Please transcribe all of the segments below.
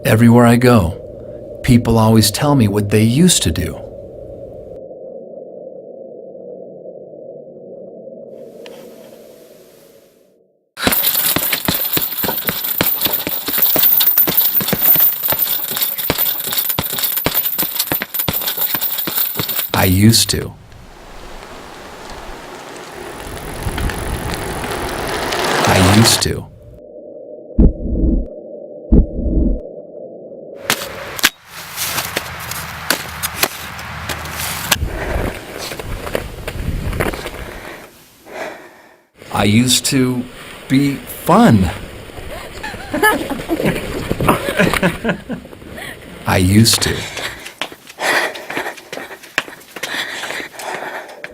Everywhere I go, people always tell me what they used to do. I used to. I used to. I used to be fun. I used to.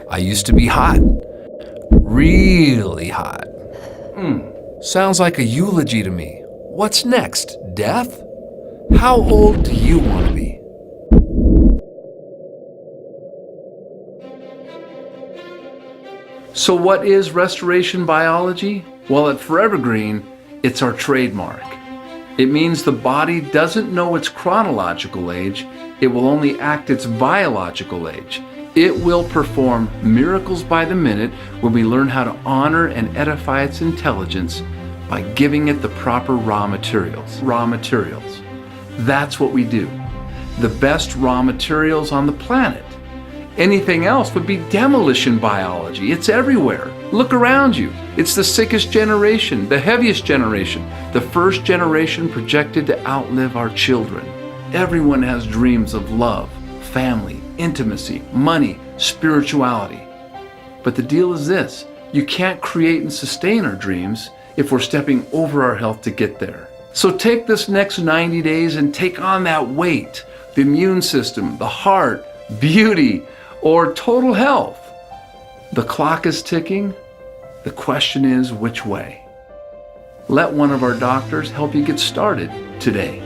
I used to be hot. Really hot. Sounds like a eulogy to me. What's next? Death? How old do you want to be? So what is restoration biology? Well, at Forever Green, it's our trademark. It means the body doesn't know its chronological age, it will only act its biological age. It will perform miracles by the minute when we learn how to honor and edify its intelligence by giving it the proper raw materials. That's what we do. The best raw materials on the planet. Anything else would be demolition biology. It's everywhere. Look around you. It's the sickest generation, the heaviest generation, the first generation projected to outlive our children. Everyone has dreams of love, family, intimacy, money, spirituality. But the deal is this: you can't create and sustain our dreams if we're stepping over our health to get there. So take this next 90 days and take on that weight, the immune system, the heart, beauty, or total health. The clock is ticking. The question is, which way? Let one of our doctors help you get started today.